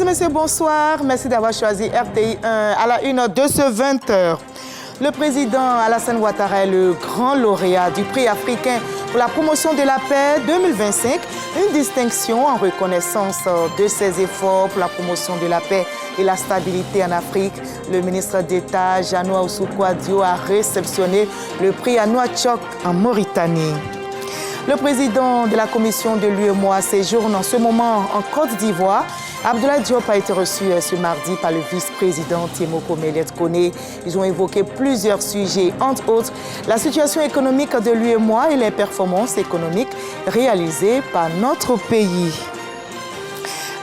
Mesdames et messieurs, bonsoir. Merci d'avoir choisi RTI 1 à la une de ce 20h. Le président Alassane Ouattara est le grand lauréat du prix africain pour la promotion de la paix 2025, une distinction en reconnaissance de ses efforts pour la promotion de la paix et la stabilité en Afrique. Le ministre d'État, Jano Ahoussou-Kouadio, a réceptionné le prix à Nouakchott en Mauritanie. Le président de la commission de l'UEMOA séjourne en ce moment en Côte d'Ivoire. Abdoulaye Diop a été reçu ce mardi par le vice-président Tiemoko Méliès-Koné. Ils ont évoqué plusieurs sujets, entre autres la situation économique de l'UEMOA et les performances économiques réalisées par notre pays.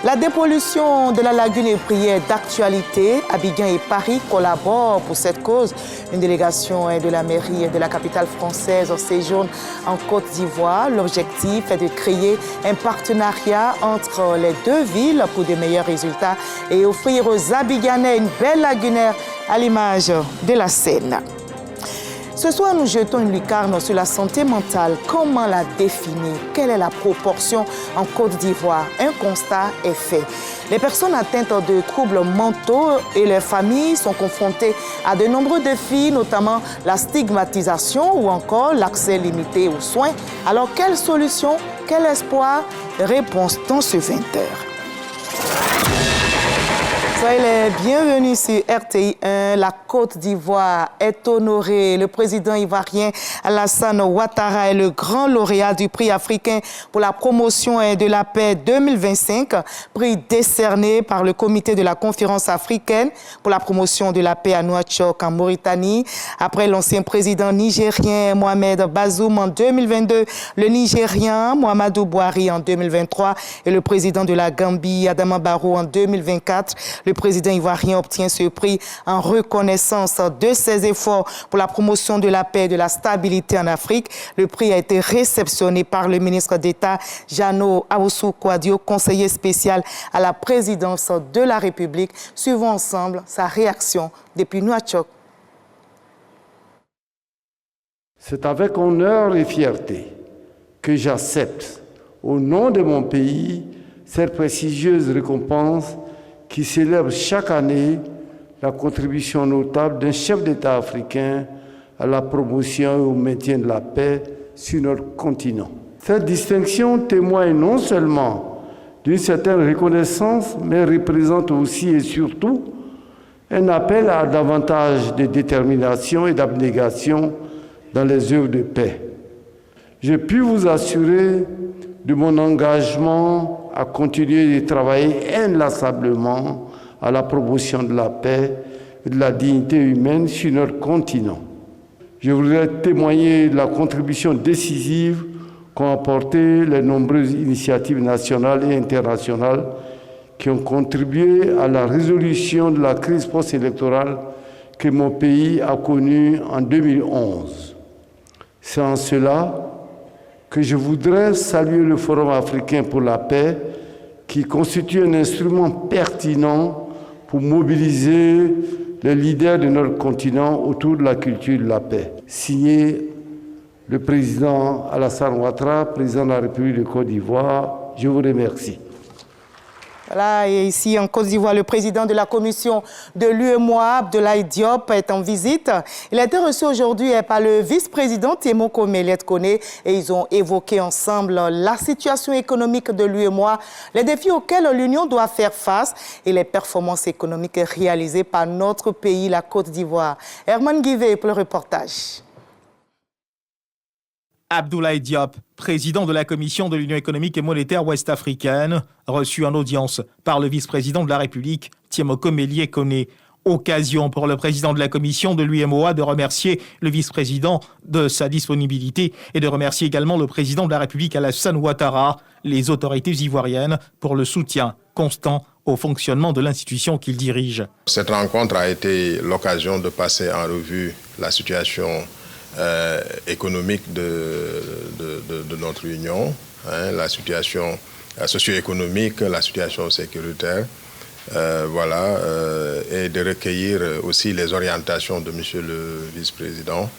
La dépollution de la lagune Ébrié est d'actualité. Abidjan et Paris collaborent pour cette cause. Une délégation de la mairie de la capitale française séjourne en Côte d'Ivoire. L'objectif est de créer un partenariat entre les deux villes pour de meilleurs résultats et offrir aux Abidjanais une belle lagunaire à l'image de la Seine. Ce soir, nous jetons une lucarne sur la santé mentale. Comment la définir? Quelle est la proportion en Côte d'Ivoire? Un constat est fait. Les personnes atteintes de troubles mentaux et leurs familles sont confrontées à de nombreux défis, notamment la stigmatisation ou encore l'accès limité aux soins. Alors, quelle solution? Quel espoir? Réponse dans ce 20h. Soyez les bienvenus sur RTI 1. La Côte d'Ivoire est honorée. Le président ivoirien Alassane Ouattara est le grand lauréat du prix africain pour la promotion de la paix 2025, prix décerné par le comité de la conférence africaine pour la promotion de la paix à Nouakchott en Mauritanie. Après l'ancien président nigérien Mohamed Bazoum en 2022, le Nigérien Muhammadu Buhari en 2023 et le président de la Gambie Adama Barrow en 2024, le président ivoirien obtient ce prix en reconnaissance de ses efforts pour la promotion de la paix et de la stabilité en Afrique. Le prix a été réceptionné par le ministre d'État Jano Ahoussou-Kouadio, conseiller spécial à la présidence de la République. Suivons ensemble sa réaction depuis Nouakchott. C'est avec honneur et fierté que j'accepte, au nom de mon pays, cette prestigieuse récompense qui célèbre chaque année la contribution notable d'un chef d'État africain à la promotion et au maintien de la paix sur notre continent. Cette distinction témoigne non seulement d'une certaine reconnaissance, mais représente aussi et surtout un appel à davantage de détermination et d'abnégation dans les œuvres de paix. Je puis vous assurer de mon engagement à continuer de travailler inlassablement à la promotion de la paix et de la dignité humaine sur notre continent. Je voudrais témoigner de la contribution décisive qu'ont apporté les nombreuses initiatives nationales et internationales qui ont contribué à la résolution de la crise post-électorale que mon pays a connue en 2011. C'est en cela que je voudrais saluer le Forum africain pour la paix qui constitue un instrument pertinent pour mobiliser les leaders de notre continent autour de la culture de la paix. Signé le président Alassane Ouattara, président de la République de Côte d'Ivoire. Je vous remercie. Voilà, et ici en Côte d'Ivoire, le président de la commission de l'UEMOA, Abdoulaye Diop, est en visite. Il a été reçu aujourd'hui par le vice-président Tiemoko Méliès-Koné et ils ont évoqué ensemble la situation économique de l'UEMOA, les défis auxquels l'Union doit faire face et les performances économiques réalisées par notre pays, la Côte d'Ivoire. Herman Guivet pour le reportage. Abdoulaye Diop, président de la Commission de l'Union économique et monétaire ouest-africaine, reçu en audience par le vice-président de la République, Tiemoko Méliès-Koné. Occasion pour le président de la Commission de l'UEMOA de remercier le vice-président de sa disponibilité et de remercier également le président de la République, Alassane Ouattara, les autorités ivoiriennes pour le soutien constant au fonctionnement de l'institution qu'il dirige. Cette rencontre a été l'occasion de passer en revue la situation économique de notre Union, la situation socio-économique, la situation sécuritaire, et de recueillir aussi les orientations de Monsieur le vice-président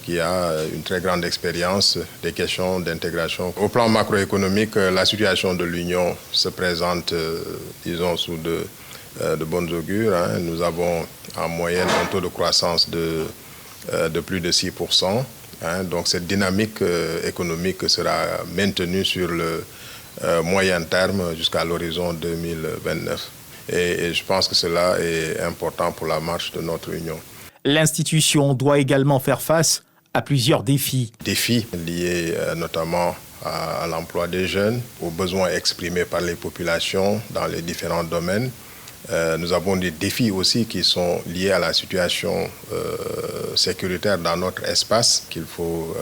qui a une très grande expérience des questions d'intégration. Au plan macroéconomique, la situation de l'Union se présente, disons, sous de bonnes augures. Nous avons en moyenne un taux de croissance de plus de 6%. Donc cette dynamique économique sera maintenue sur le moyen terme jusqu'à l'horizon 2029. Et je pense que cela est important pour la marche de notre Union. L'institution doit également faire face à plusieurs défis. Défis liés notamment à l'emploi des jeunes, aux besoins exprimés par les populations dans les différents domaines. Nous avons des défis aussi qui sont liés à la situation sécuritaire dans notre espace qu'il faut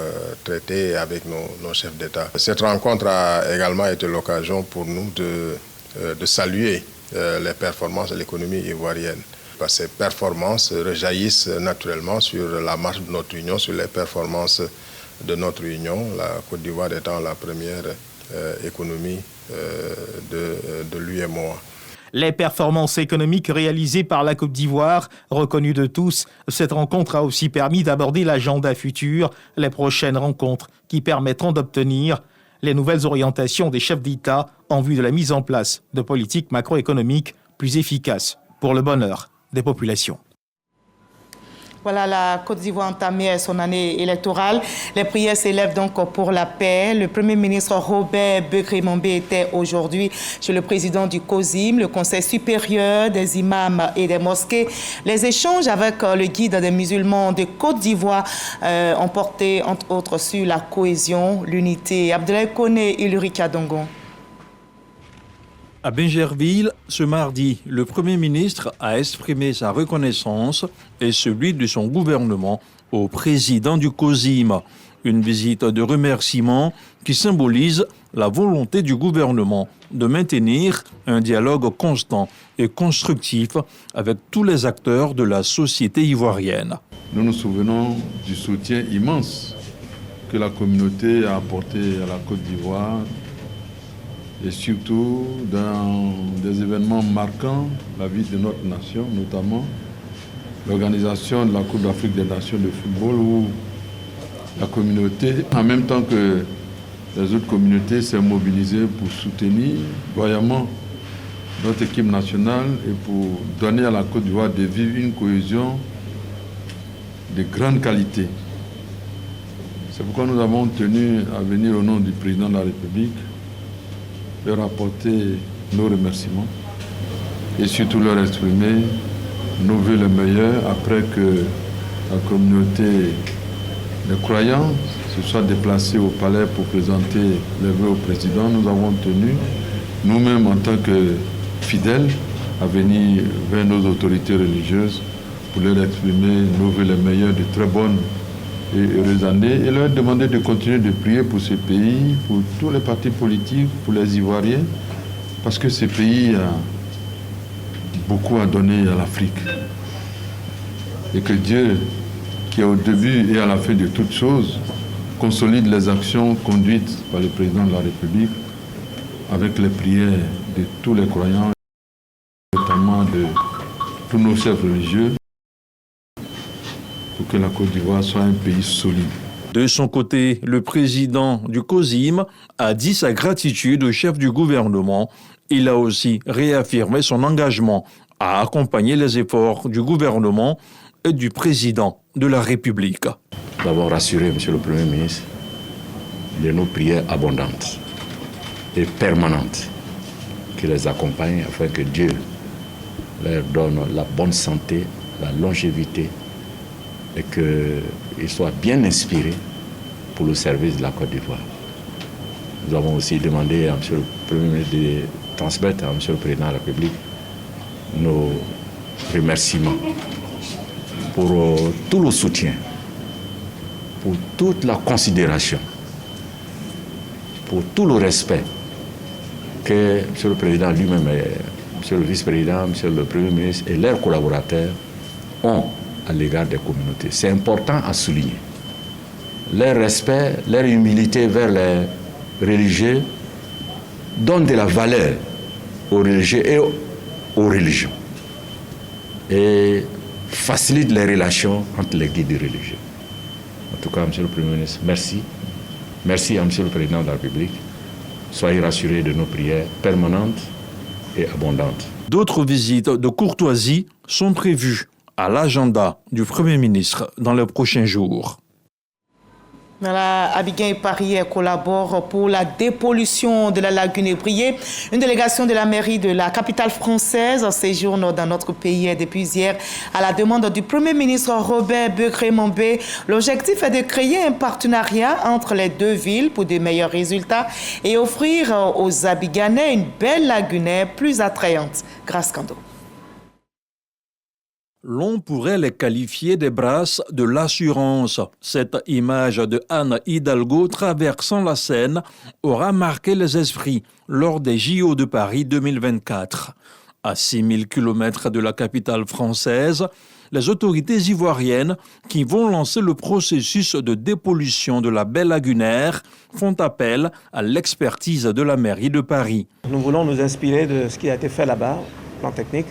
traiter avec nos chefs d'État. Cette rencontre a également été l'occasion pour nous de saluer les performances de l'économie ivoirienne. Ces performances rejaillissent naturellement sur la marche de notre Union, sur les performances de notre Union, la Côte d'Ivoire étant la première économie de l'UEMOA. Les performances économiques réalisées par la Côte d'Ivoire, reconnues de tous, cette rencontre a aussi permis d'aborder l'agenda futur, les prochaines rencontres qui permettront d'obtenir les nouvelles orientations des chefs d'État en vue de la mise en place de politiques macroéconomiques plus efficaces pour le bonheur des populations. Voilà, la Côte d'Ivoire entamait son année électorale. Les prières s'élèvent donc pour la paix. Le Premier ministre Robert Begré-Mambé était aujourd'hui chez le président du COSIM, le Conseil supérieur des imams et des mosquées. Les échanges avec le guide des musulmans de Côte d'Ivoire ont porté, entre autres, sur la cohésion, l'unité. Abdoulaye Koné et Ulrika Dongon. À Bingerville, ce mardi, le Premier ministre a exprimé sa reconnaissance et celui de son gouvernement au président du COSIM. Une visite de remerciement qui symbolise la volonté du gouvernement de maintenir un dialogue constant et constructif avec tous les acteurs de la société ivoirienne. Nous nous souvenons du soutien immense que la communauté a apporté à la Côte d'Ivoire et surtout dans des événements marquants la vie de notre nation, notamment l'organisation de la Coupe d'Afrique des Nations de football où la communauté, en même temps que les autres communautés, s'est mobilisée pour soutenir vaillamment notre équipe nationale et pour donner à la Côte d'Ivoire de vivre une cohésion de grande qualité. C'est pourquoi nous avons tenu à venir au nom du président de la République leur apporter nos remerciements et surtout leur exprimer nos vœux les meilleurs après que la communauté des croyants se soit déplacée au palais pour présenter les vœux au président. Nous avons tenu, nous-mêmes en tant que fidèles, à venir vers nos autorités religieuses pour leur exprimer nos vœux les meilleurs, de très bonnes et heureuses années, et leur demander de continuer de prier pour ce pays, pour tous les partis politiques, pour les Ivoiriens, parce que ce pays a beaucoup à donner à l'Afrique. Et que Dieu, qui est au début et à la fin de toutes choses, consolide les actions conduites par le président de la République avec les prières de tous les croyants, notamment de tous nos chefs religieux, pour que la Côte d'Ivoire soit un pays solide. De son côté, le président du COSIM a dit sa gratitude au chef du gouvernement. Il a aussi réaffirmé son engagement à accompagner les efforts du gouvernement et du président de la République. Nous avons rassuré, Monsieur le Premier ministre, de nos prières abondantes et permanentes qui les accompagnent afin que Dieu leur donne la bonne santé, la longévité et qu'ils soient bien inspirés pour le service de la Côte d'Ivoire. Nous avons aussi demandé à M. le Premier ministre de transmettre à M. le Président de la République nos remerciements pour tout le soutien, pour toute la considération, pour tout le respect que M. le Président lui-même, M. le Vice-président, M. le Premier ministre et leurs collaborateurs ont à l'égard des communautés. C'est important à souligner. Leur respect, leur humilité vers les religieux donnent de la valeur aux religieux et aux religions et facilitent les relations entre les guides religieux. En tout cas, Monsieur le Premier ministre, merci. Merci à Monsieur le Président de la République. Soyez rassurés de nos prières permanentes et abondantes. D'autres visites de courtoisie sont prévues à l'agenda du Premier ministre dans les prochains jours. Voilà, Abidjan et Paris collaborent pour la dépollution de la lagune Ébrié. Une délégation de la mairie de la capitale française séjourne dans notre pays depuis hier à la demande du Premier ministre Robert Begré-Mambé. L'objectif est de créer un partenariat entre les deux villes pour de meilleurs résultats et offrir aux Abidjanais une belle lagune plus attrayante. Grâce Kando. L'on pourrait les qualifier des brasses de l'assurance. Cette image de Anne Hidalgo traversant la Seine aura marqué les esprits lors des JO de Paris 2024. À 6000 km de la capitale française, les autorités ivoiriennes qui vont lancer le processus de dépollution de la baie lagunaire font appel à l'expertise de la mairie de Paris. Nous voulons nous inspirer de ce qui a été fait là-bas, plan technique,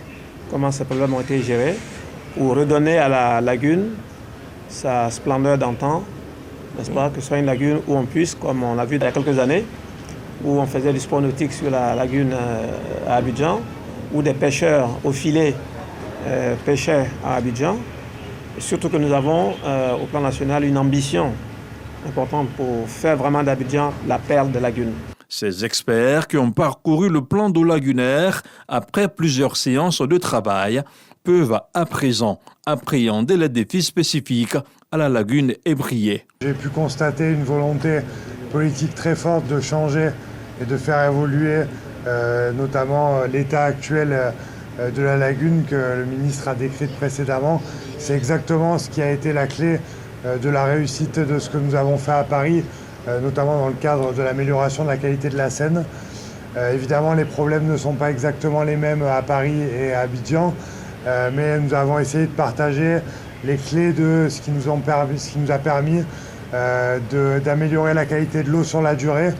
comment ces problèmes ont été gérés, pour redonner à la lagune sa splendeur d'antan, n'est-ce pas, que ce soit une lagune où on puisse, comme on l'a vu il y a quelques années, où on faisait du sport nautique sur la lagune à Abidjan, où des pêcheurs au filet pêchaient à Abidjan. Et surtout que nous avons au plan national une ambition importante pour faire vraiment d'Abidjan la perle de lagune. Ces experts qui ont parcouru le plan d'eau lagunaire après plusieurs séances de travail peuvent à présent appréhender les défis spécifiques à la lagune Ébrié. J'ai pu constater une volonté politique très forte de changer et de faire évoluer notamment l'état actuel de la lagune que le ministre a décrite précédemment. C'est exactement ce qui a été la clé de la réussite de ce que nous avons fait à Paris, notamment dans le cadre de l'amélioration de la qualité de la Seine. Évidemment, les problèmes ne sont pas exactement les mêmes à Paris et à Abidjan, mais nous avons essayé de partager les clés de ce qui nous a permis d'améliorer la qualité de l'eau sur la durée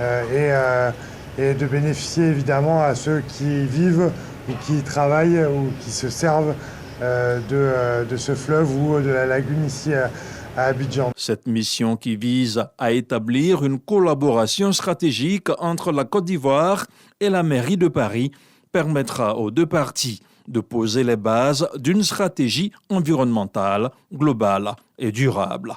et de bénéficier évidemment à ceux qui vivent ou qui travaillent ou qui se servent de ce fleuve ou de la lagune ici à Abidjan. Cette mission qui vise à établir une collaboration stratégique entre la Côte d'Ivoire et la mairie de Paris permettra aux deux parties de poser les bases d'une stratégie environnementale, globale et durable.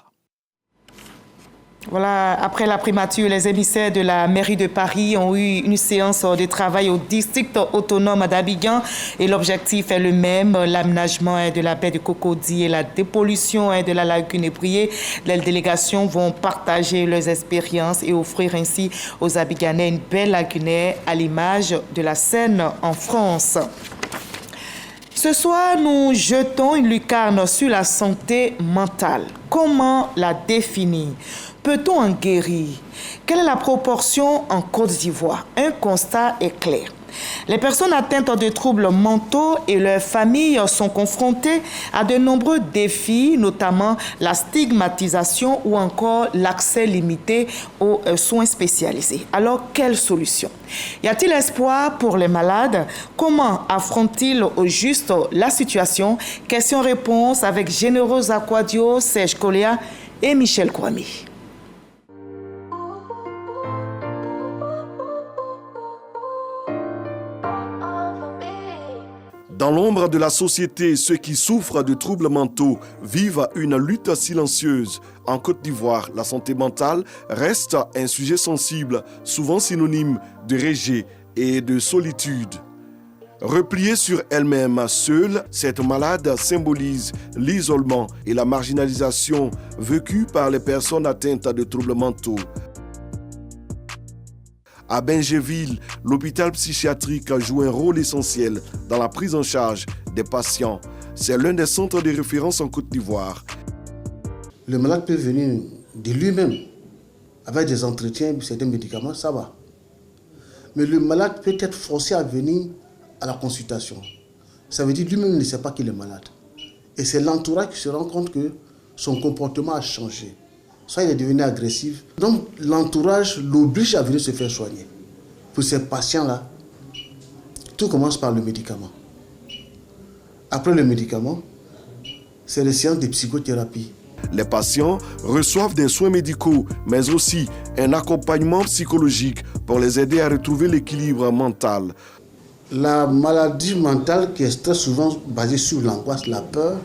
Voilà, après la primature, les émissaires de la mairie de Paris ont eu une séance de travail au district autonome d'Abidjan et l'objectif est le même, l'aménagement de la baie de Cocody et la dépollution de la lagune Ébrié. Les délégations vont partager leurs expériences et offrir ainsi aux Abidjanais une belle lagune à l'image de la Seine en France. Ce soir, nous jetons une lucarne sur la santé mentale. Comment la définir? Peut-on en guérir? Quelle est la proportion en Côte d'Ivoire? Un constat est clair. Les personnes atteintes de troubles mentaux et leurs familles sont confrontées à de nombreux défis, notamment la stigmatisation ou encore l'accès limité aux soins spécialisés. Alors, quelle solution? Y a-t-il espoir pour les malades? Comment affrontent-ils au juste la situation? Question-réponse avec Généreux Aquadio, Serge Coléa et Michel Kwame. Dans l'ombre de la société, ceux qui souffrent de troubles mentaux vivent une lutte silencieuse. En Côte d'Ivoire, la santé mentale reste un sujet sensible, souvent synonyme de rejet et de solitude. Repliée sur elle-même, seule, cette malade symbolise l'isolement et la marginalisation vécue par les personnes atteintes de troubles mentaux. À Benjéville, l'hôpital psychiatrique joue un rôle essentiel dans la prise en charge des patients. C'est l'un des centres de référence en Côte d'Ivoire. Le malade peut venir de lui-même avec des entretiens, certains médicaments, ça va. Mais le malade peut être forcé à venir à la consultation. Ça veut dire que lui-même ne sait pas qu'il est malade. Et c'est l'entourage qui se rend compte que son comportement a changé. Soit il est devenu agressif. Donc l'entourage l'oblige à venir se faire soigner. Pour ces patients-là, tout commence par le médicament. Après le médicament, c'est les séances de psychothérapie. Les patients reçoivent des soins médicaux, mais aussi un accompagnement psychologique pour les aider à retrouver l'équilibre mental. La maladie mentale, qui est très souvent basée sur l'angoisse, la peur,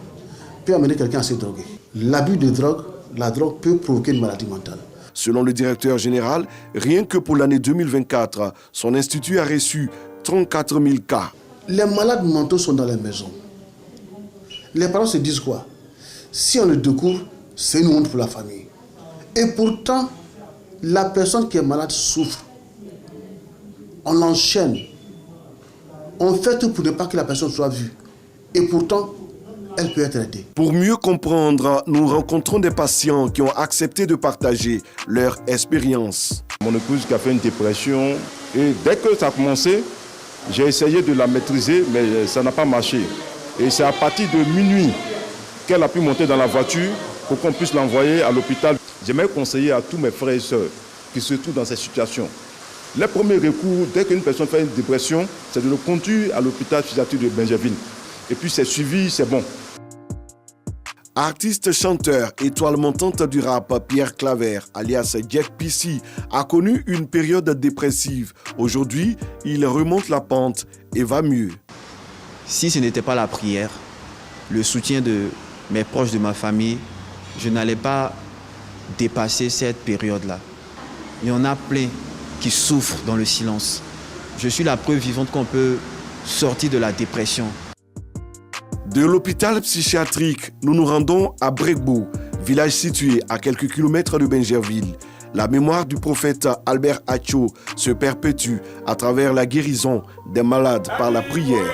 peut amener quelqu'un à se droguer. L'abus de drogue, la drogue peut provoquer une maladie mentale. Selon le directeur général, rien que pour l'année 2024, son institut a reçu 34 000 cas. Les malades mentaux sont dans les maisons. Les parents se disent quoi? Si on le découvre, c'est une honte pour la famille. Et pourtant, la personne qui est malade souffre. On l'enchaîne. On fait tout pour ne pas que la personne soit vue. Et pourtant, elle peut être aidée. Pour mieux comprendre, nous rencontrons des patients qui ont accepté de partager leur expérience. Mon épouse qui a fait une dépression et dès que ça a commencé, j'ai essayé de la maîtriser, mais ça n'a pas marché. Et c'est à partir de minuit qu'elle a pu monter dans la voiture pour qu'on puisse l'envoyer à l'hôpital. J'aimerais conseiller à tous mes frères et sœurs qui se trouvent dans cette situation. Le premier recours, dès qu'une personne fait une dépression, c'est de le conduire à l'hôpital psychiatrique de Bingerville. Et puis c'est suivi, c'est bon. Artiste, chanteur, étoile montante du rap, Pierre Claver, alias Jack PC, a connu une période dépressive. Aujourd'hui, il remonte la pente et va mieux. Si ce n'était pas la prière, le soutien de mes proches, de ma famille, je n'allais pas dépasser cette période-là. Il y en a plein qui souffrent dans le silence. Je suis la preuve vivante qu'on peut sortir de la dépression. De l'hôpital psychiatrique, nous nous rendons à Bregbo, village situé à quelques kilomètres de Bingerville. La mémoire du prophète Albert Acho se perpétue à travers la guérison des malades par la prière.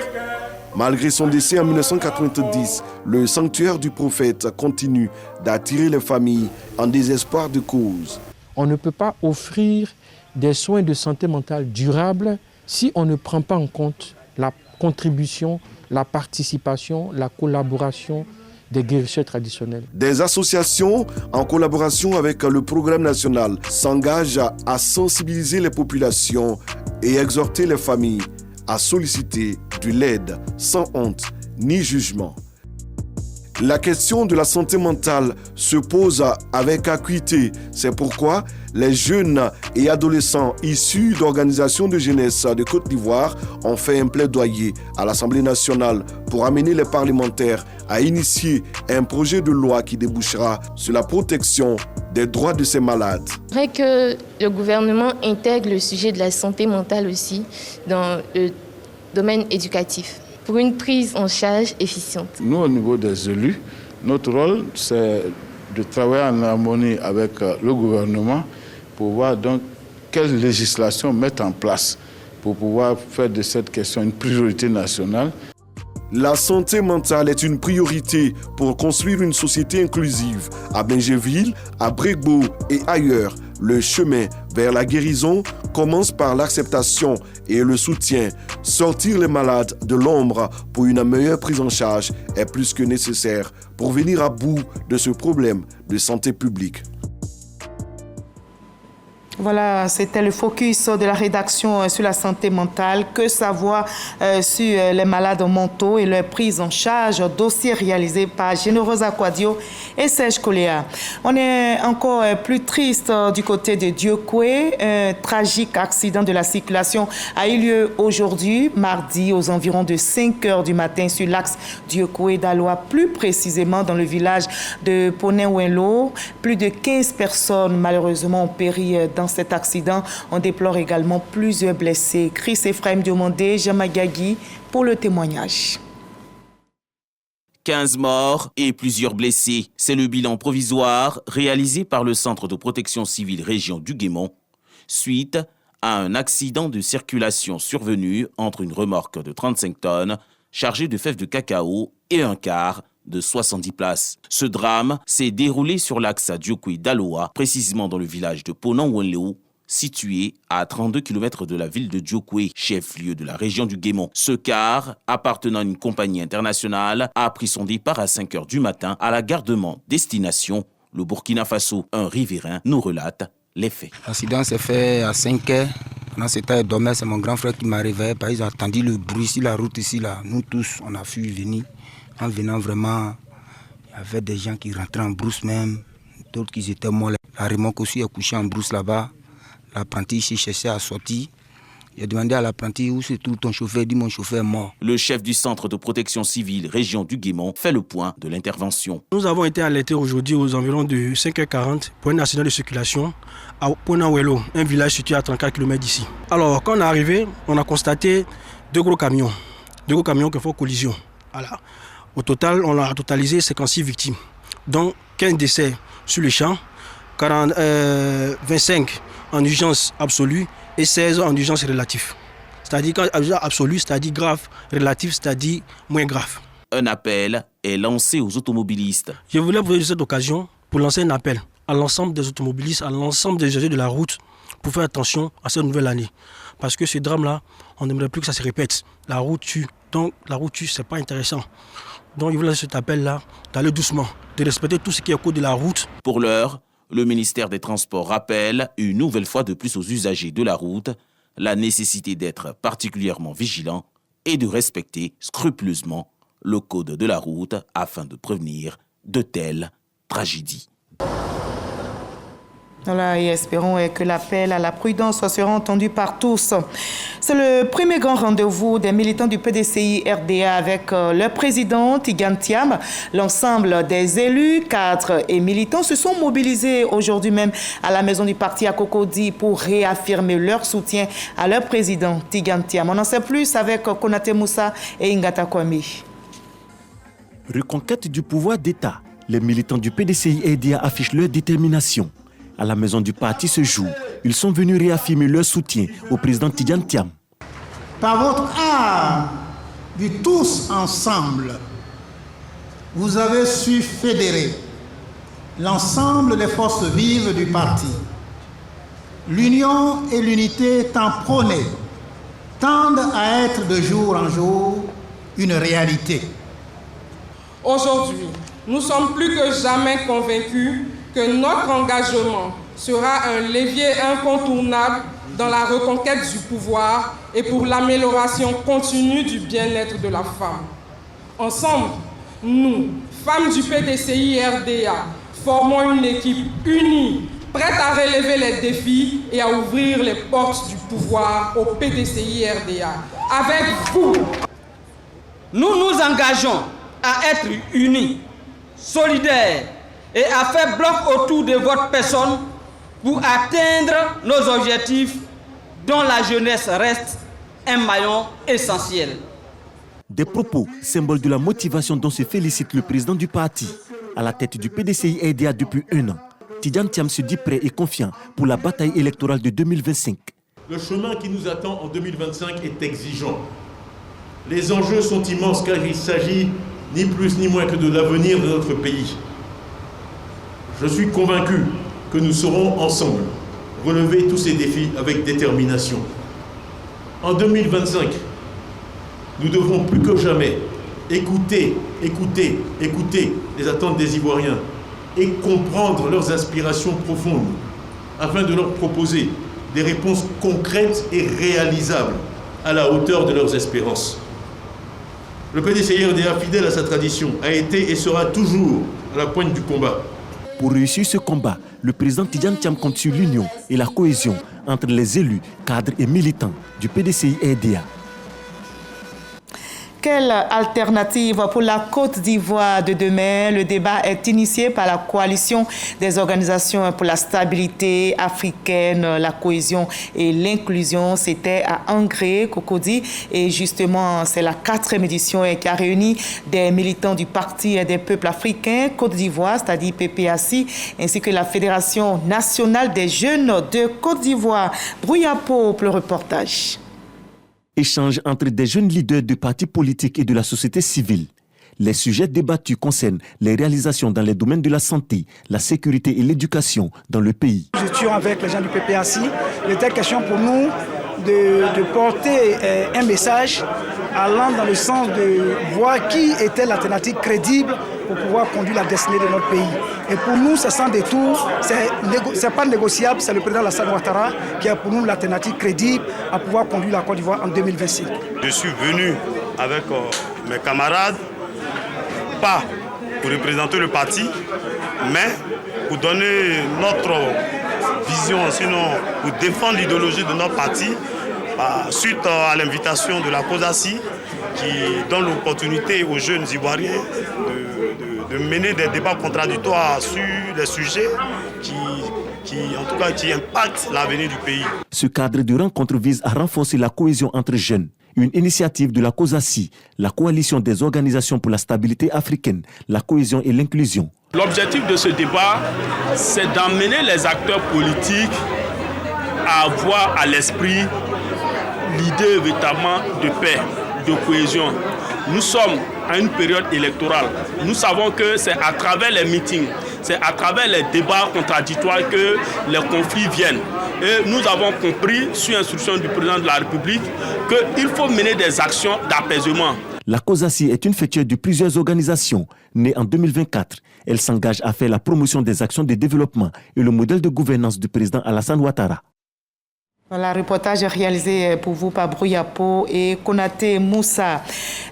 Malgré son décès en 1990, le sanctuaire du prophète continue d'attirer les familles en désespoir de cause. On ne peut pas offrir des soins de santé mentale durables si on ne prend pas en compte la contribution, la participation, la collaboration des guérisseurs traditionnels. Des associations, en collaboration avec le programme national, s'engagent à sensibiliser les populations et exhorter les familles à solliciter de l'aide sans honte ni jugement. La question de la santé mentale se pose avec acuité. C'est pourquoi les jeunes et adolescents issus d'organisations de jeunesse de Côte d'Ivoire ont fait un plaidoyer à l'Assemblée nationale pour amener les parlementaires à initier un projet de loi qui débouchera sur la protection des droits de ces malades. C'est vrai que le gouvernement intègre le sujet de la santé mentale aussi dans le domaine éducatif, pour une prise en charge efficiente. Nous, au niveau des élus, notre rôle, c'est de travailler en harmonie avec le gouvernement pour voir donc quelle législation mettre en place pour pouvoir faire de cette question une priorité nationale. La santé mentale est une priorité pour construire une société inclusive. À Bingerville, à Bregbo et ailleurs, le chemin vers la guérison commence par l'acceptation et le soutien. Sortir les malades de l'ombre pour une meilleure prise en charge est plus que nécessaire pour venir à bout de ce problème de santé publique. Voilà, c'était le focus de la rédaction sur la santé mentale. Que savoir sur les malades mentaux et leur prise en charge? Dossier réalisé par Générosa Quadio et Serge Coléa. On est encore plus triste du côté de Diokwe. Un tragique accident de la circulation a eu lieu aujourd'hui, mardi, aux environs de 5 h du matin sur l'axe Diokwe-Daloa, plus précisément dans le village de Ponen-Wenlo. Plus de 15 personnes, malheureusement, ont péri dans cet accident. On déplore également plusieurs blessés. Chris Ephraim Diomandé, Jamagagi pour le témoignage. 15 morts et plusieurs blessés. C'est le bilan provisoire réalisé par le Centre de protection civile région du Guémont suite à un accident de circulation survenu entre une remorque de 35 tonnes chargée de fèves de cacao et un car de 70 places. Ce drame s'est déroulé sur l'axe Diokwe-Daloa, précisément dans le village de Ponen-Wenlo, situé à 32 km de la ville de Diokwe, chef-lieu de la région du Guémont. Ce car, appartenant à une compagnie internationale, a pris son départ à 5 h du matin à la gare de Mans, destination le Burkina Faso. Un riverain nous relate les faits. L'accident s'est fait à 5 h. Pendant ce temps, je dormais, c'est mon grand frère qui m'a réveillé. Ils ont entendu le bruit sur la route ici. Là. Nous tous, on a fui venir. En venant vraiment, Il y avait des gens qui rentraient en brousse même, d'autres qui étaient morts. La remorque aussi est couchée en brousse là-bas. L'apprenti s'est cherché à sortir. J'ai demandé à l'apprenti où se trouve ton chauffeur. Il dit mon chauffeur est mort. Le chef du centre de protection civile région du Guémon fait le point de l'intervention. Nous avons été alertés aujourd'hui aux environs de 5h40 pour un accident de circulation à Ponawelo, un village situé à 34 km d'ici. Alors quand on est arrivé, on a constaté deux gros camions qui font collision. Voilà. Au total, on a totalisé 56 victimes, dont 15 décès sur le champ, 25 en urgence absolue et 16 en urgence relative. C'est-à-dire quand urgence absolue, c'est-à-dire grave, relative, c'est-à-dire moins grave. Un appel est lancé aux automobilistes. Je voulais profiter de cette occasion pour lancer un appel à l'ensemble des automobilistes, à l'ensemble des usagers de la route pour faire attention à cette nouvelle année. Parce que ce drame-là, on n'aimerait plus que ça se répète. La route tue. Donc la route tue, c'est pas intéressant. Donc je voulais lancer cet appel-là d'aller doucement, de respecter tout ce qui est au cours de la route. Pour l'heure, le ministère des Transports rappelle une nouvelle fois de plus aux usagers de la route la nécessité d'être particulièrement vigilant et de respecter scrupuleusement le code de la route afin de prévenir de telles tragédies. Voilà, et espérons que l'appel à la prudence sera entendu par tous. C'est le premier grand rendez-vous des militants du PDCI RDA avec le président Tidjane Thiam. L'ensemble des élus, cadres et militants se sont mobilisés aujourd'hui même à la maison du parti à Cocody pour réaffirmer leur soutien à leur président Tidjane Thiam. On en sait plus avec Konaté Moussa et Ingata Kwame. Reconquête du pouvoir d'État. Les militants du PDCI RDA affichent leur détermination. À la maison du parti ce jour, ils sont venus réaffirmer leur soutien au président Tidjane Thiam. Par votre art du tous ensemble, vous avez su fédérer l'ensemble des forces vives du parti. L'union et l'unité tant prônées tendent à être de jour en jour une réalité. Aujourd'hui, nous sommes plus que jamais convaincus que notre engagement sera un levier incontournable dans la reconquête du pouvoir et pour l'amélioration continue du bien-être de la femme. Ensemble, nous, femmes du PDCI RDA, formons une équipe unie, prête à relever les défis et à ouvrir les portes du pouvoir au PDCI RDA. Avec vous, nous nous engageons à être unis, solidaires, et à faire bloc autour de votre personne pour atteindre nos objectifs dont la jeunesse reste un maillon essentiel. Des propos, symboles de la motivation dont se félicite le président du parti. À la tête du PDCI RDA depuis 1 an, Tidjane Thiam se dit prêt et confiant pour la bataille électorale de 2025. Le chemin qui nous attend en 2025 est exigeant. Les enjeux sont immenses car il s'agit ni plus ni moins que de l'avenir de notre pays. Je suis convaincu que nous saurons ensemble relever tous ces défis avec détermination. En 2025, nous devrons plus que jamais écouter les attentes des Ivoiriens et comprendre leurs aspirations profondes afin de leur proposer des réponses concrètes et réalisables à la hauteur de leurs espérances. Le PDCI RDA, fidèle à sa tradition, a été et sera toujours à la pointe du combat. Pour réussir ce combat, le président Tidjane Thiam compte sur l'union et la cohésion entre les élus, cadres et militants du PDCI RDA. Quelle alternative pour la Côte d'Ivoire de demain? Le débat est initié par la coalition des organisations pour la stabilité africaine, la cohésion et l'inclusion. C'était à Angré, Cocody. Et justement, c'est la 4e édition qui a réuni des militants du Parti des peuples africains Côte d'Ivoire, c'est-à-dire PPACI, ainsi que la Fédération nationale des jeunes de Côte d'Ivoire. Brouillapo pour le reportage. Échange entre des jeunes leaders de partis politiques et de la société civile. Les sujets débattus concernent les réalisations dans les domaines de la santé, la sécurité et l'éducation dans le pays. Nous étions avec les gens du PPACI. Il était question pour nous de porter un message allant dans le sens de voir qui était l'alternative crédible pour pouvoir conduire la destinée de notre pays. Et pour nous, c'est sans détour, c'est pas négociable, c'est le président Alassane Ouattara qui est pour nous l'alternative crédible à pouvoir conduire la Côte d'Ivoire en 2025. Je suis venu avec mes camarades, pas pour représenter le parti, mais pour donner notre vision, sinon pour défendre l'idéologie de notre parti, suite à l'invitation de la COSACI qui donne l'opportunité aux jeunes Ivoiriens de mener des débats contradictoires sur les sujets qui impactent l'avenir du pays. Ce cadre de rencontre vise à renforcer la cohésion entre jeunes. Une initiative de la COSACI, la coalition des organisations pour la stabilité africaine, la cohésion et l'inclusion. L'objectif de ce débat, c'est d'emmener les acteurs politiques à avoir à l'esprit l'idée véritablement de paix, de cohésion. Nous sommes à une période électorale. Nous savons que c'est à travers les meetings, c'est à travers les débats contradictoires que les conflits viennent. Et nous avons compris, sur instruction du président de la République, qu'il faut mener des actions d'apaisement. La COSACI est une fêtière de plusieurs organisations. Née en 2024, elle s'engage à faire la promotion des actions de développement et le modèle de gouvernance du président Alassane Ouattara. Voilà, reportage réalisé pour vous par Brouyapo et Konaté Moussa.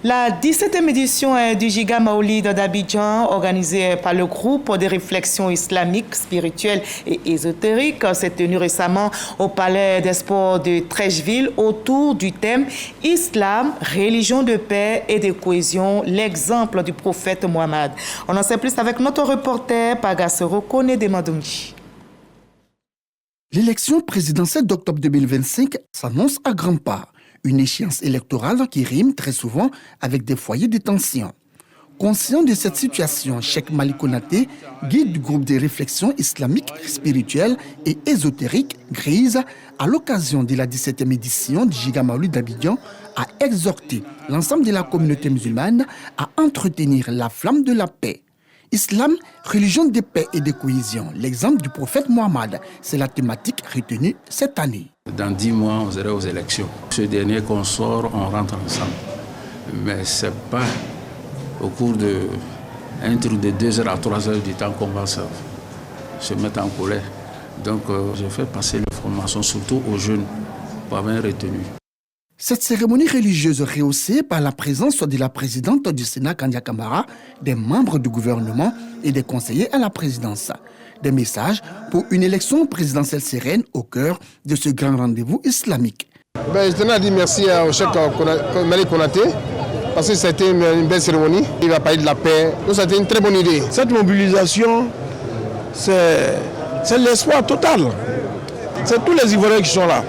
La 17e édition du Giga Maoulid d'Abidjan, organisée par le groupe de réflexion islamique, spirituelle et ésotérique, s'est tenue récemment au Palais des Sports de Trècheville autour du thème « Islam, religion de paix et de cohésion, l'exemple du prophète Mohammed ». On en sait plus avec notre reporter Pagasoro Kone Demandonji. L'élection présidentielle d'octobre 2025 s'annonce à grands pas. Une échéance électorale qui rime très souvent avec des foyers de tension. Conscient de cette situation, Cheikh Mali Konaté, guide du groupe de réflexion islamique, spirituelle et ésotérique Grise, à l'occasion de la 17e édition du Giga Maoulid d'Abidjan, a exhorté l'ensemble de la communauté musulmane à entretenir la flamme de la paix. Islam, religion de paix et de cohésion, l'exemple du prophète Mohammed, c'est la thématique retenue cette année. Dans 10 mois, on sera aux élections. Ce dernier qu'on sort, on rentre ensemble. Mais ce n'est pas au cours d'un truc de 2 heures à 3 heures du temps qu'on va se mettre en colère. Donc, je fais passer l'information surtout aux jeunes pour avoir retenu. Cette cérémonie religieuse rehaussée par la présence de la présidente du Sénat, Kandia Camara, des membres du gouvernement et des conseillers à la présidence. Des messages pour une élection présidentielle sereine au cœur de ce grand rendez-vous islamique. Je tenais à dire merci au Cheikh Mali Konaté parce que c'était une belle cérémonie. Il va parler de la paix. Donc ça a été une très bonne idée. Cette mobilisation, c'est l'espoir total. C'est tous les Ivoiriens qui sont là.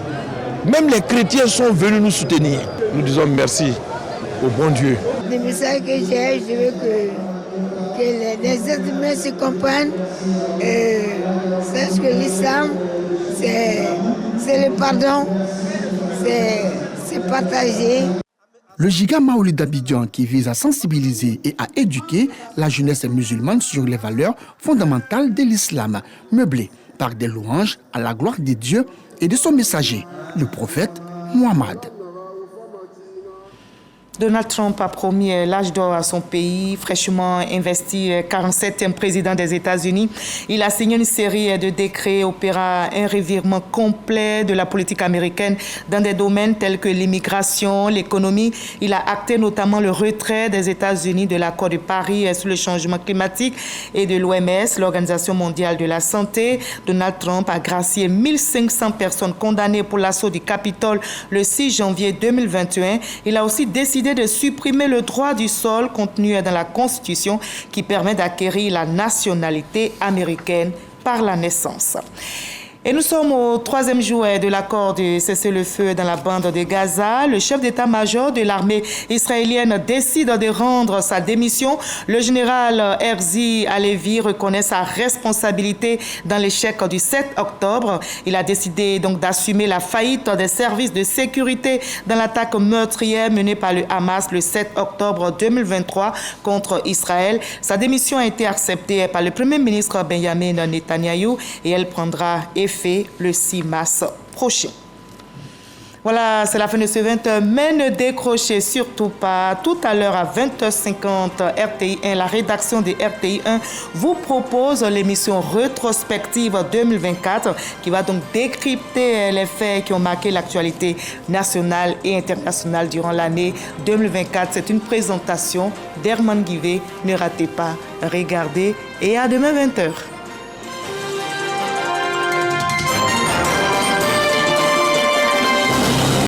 Même les chrétiens sont venus nous soutenir. Nous disons merci au bon Dieu. Le message que j'ai, je veux que les êtres humains se comprennent. Sachent que l'islam, c'est le pardon, c'est partager. Le Giga Maoulid d'Abidjan qui vise à sensibiliser et à éduquer la jeunesse musulmane sur les valeurs fondamentales de l'islam, meublé par des louanges à la gloire de Dieu et de son messager, le prophète Mohammed. Donald Trump a promis l'âge d'or à son pays, fraîchement investi 47e président des États-Unis. Il a signé une série de décrets opérant un revirement complet de la politique américaine dans des domaines tels que l'immigration, l'économie. Il a acté notamment le retrait des États-Unis de l'accord de Paris sur le changement climatique et de l'OMS, l'Organisation mondiale de la santé. Donald Trump a gracié 1500 personnes condamnées pour l'assaut du Capitole le 6 janvier 2021. Il a aussi décidé de supprimer le droit du sol contenu dans la Constitution qui permet d'acquérir la nationalité américaine par la naissance. Et nous sommes au 3e jour de l'accord de cessez-le-feu dans la bande de Gaza. Le chef d'état-major de l'armée israélienne décide de rendre sa démission. Le général Herzi Halevi reconnaît sa responsabilité dans l'échec du 7 octobre. Il a décidé donc d'assumer la faillite des services de sécurité dans l'attaque meurtrière menée par le Hamas le 7 octobre 2023 contre Israël. Sa démission a été acceptée par le Premier ministre Benjamin Netanyahou et elle prendra effet le 6 mars prochain. Voilà, c'est la fin de ce 20h, mais ne décrochez surtout pas. Tout à l'heure à 20h50, RTI 1, la rédaction de RTI 1 vous propose l'émission rétrospective 2024 qui va donc décrypter les faits qui ont marqué l'actualité nationale et internationale durant l'année 2024. C'est une présentation d'Herman Guivet. Ne ratez pas Regardez et à demain 20h.